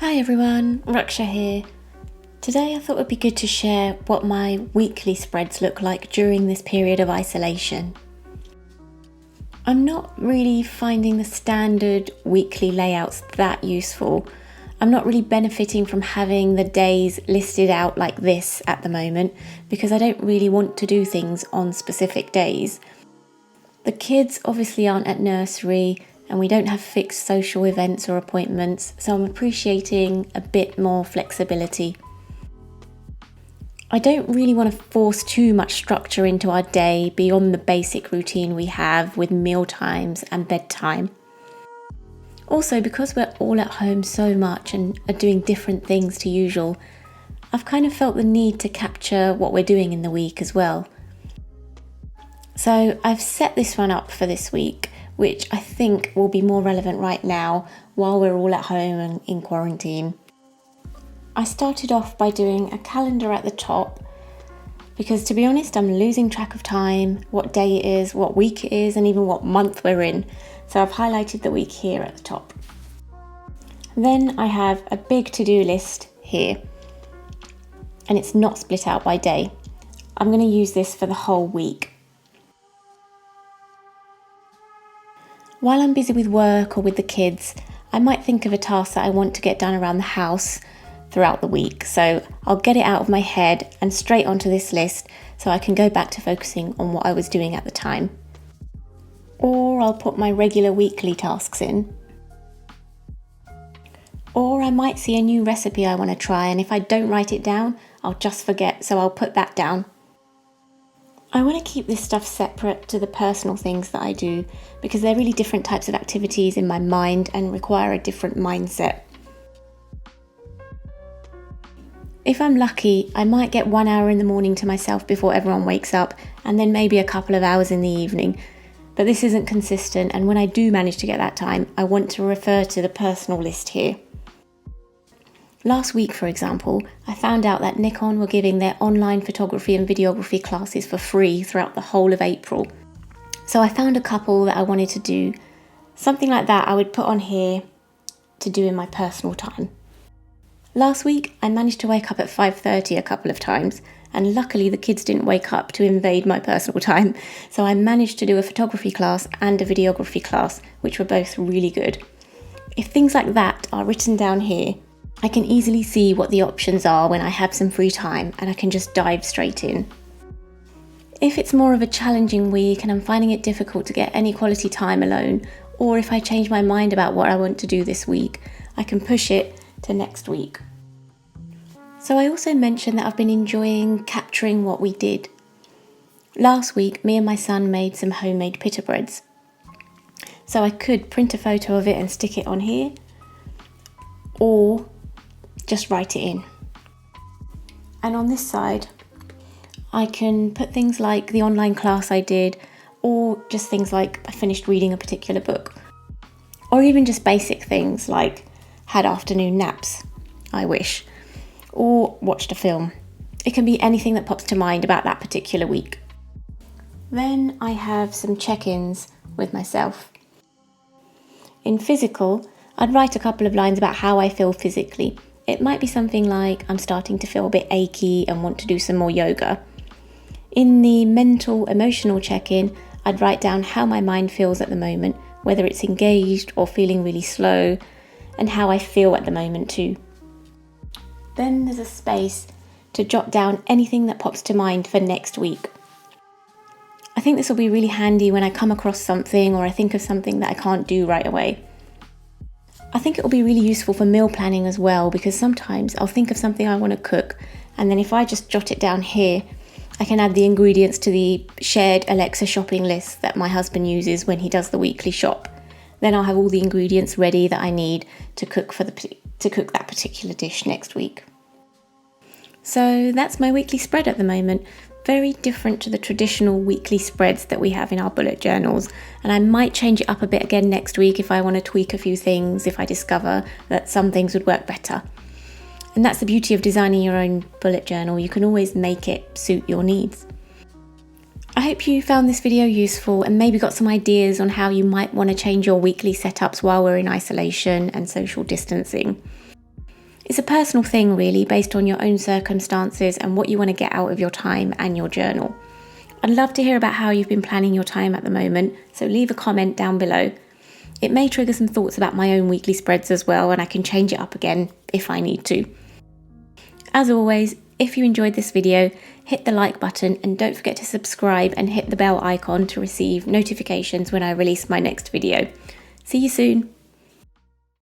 Hi everyone, Raksha here. Today I thought it would be good to share what my weekly spreads look like during this period of isolation. I'm not really finding the standard weekly layouts that useful. I'm not really benefiting from having the days listed out like this at the moment because I don't really want to do things on specific days. The kids obviously aren't at nursery and we don't have fixed social events or appointments, so I'm appreciating a bit more flexibility. I don't really want to force too much structure into our day beyond the basic routine we have with meal times and bedtime. Also, because we're all at home so much and are doing different things to usual, I've kind of felt the need to capture what we're doing in the week as well. So I've set this one up for this week, which I think will be more relevant right now while we're all at home and in quarantine. I started off by doing a calendar at the top because, to be honest, I'm losing track of time, what day it is, what week it is, and even what month we're in. So I've highlighted the week here at the top. Then I have a big to-do list here, and it's not split out by day. I'm going to use this for the whole week. While I'm busy with work or with the kids, I might think of a task that I want to get done around the house throughout the week. So I'll get it out of my head and straight onto this list so I can go back to focusing on what I was doing at the time. Or I'll put my regular weekly tasks in. Or I might see a new recipe I want to try, and if I don't write it down, I'll just forget, so I'll put that down. I want to keep this stuff separate to the personal things that I do because they're really different types of activities in my mind and require a different mindset. If I'm lucky, I might get 1 hour in the morning to myself before everyone wakes up, and then maybe a couple of hours in the evening. But this isn't consistent, and when I do manage to get that time, I want to refer to the personal list here. Last week, for example, I found out that Nikon were giving their online photography and videography classes for free throughout the whole of April. So I found a couple that I wanted to do. Something like that I would put on here to do in my personal time. Last week, I managed to wake up at 5:30 a couple of times, and luckily the kids didn't wake up to invade my personal time, so I managed to do a photography class and a videography class, which were both really good. If things like that are written down here, I can easily see what the options are when I have some free time and I can just dive straight in. If it's more of a challenging week and I'm finding it difficult to get any quality time alone, or if I change my mind about what I want to do this week, I can push it to next week. So I also mentioned that I've been enjoying capturing what we did. Last week, me and my son made some homemade pita breads. So I could print a photo of it and stick it on here, or just write it in. And on this side, I can put things like the online class I did, or just things like I finished reading a particular book, or even just basic things like had afternoon naps, I wish, or watched a film. It can be anything that pops to mind about that particular week. Then I have some check-ins with myself. In physical, I'd write a couple of lines about how I feel physically. It might be something like I'm starting to feel a bit achy and want to do some more yoga. In the mental, emotional check-in, I'd write down how my mind feels at the moment, whether it's engaged or feeling really slow, and how I feel at the moment too. Then there's a space to jot down anything that pops to mind for next week. I think this will be really handy when I come across something or I think of something that I can't do right away. I think it will be really useful for meal planning as well, because sometimes I'll think of something I want to cook, and then if I just jot it down here, I can add the ingredients to the shared Alexa shopping list that my husband uses when he does the weekly shop. Then I'll have all the ingredients ready that I need to cook that particular dish next week. So that's my weekly spread at the moment. Very different to the traditional weekly spreads that we have in our bullet journals, and I might change it up a bit again next week if I want to tweak a few things, if I discover that some things would work better. And that's the beauty of designing your own bullet journal. You can always make it suit your needs. I hope you found this video useful and maybe got some ideas on how you might want to change your weekly setups while we're in isolation and social distancing. It's a personal thing really, based on your own circumstances and what you want to get out of your time and your journal. I'd love to hear about how you've been planning your time at the moment, so leave a comment down below. It may trigger some thoughts about my own weekly spreads as well, and I can change it up again if I need to. As always, if you enjoyed this video, hit the like button and don't forget to subscribe and hit the bell icon to receive notifications when I release my next video. See you soon!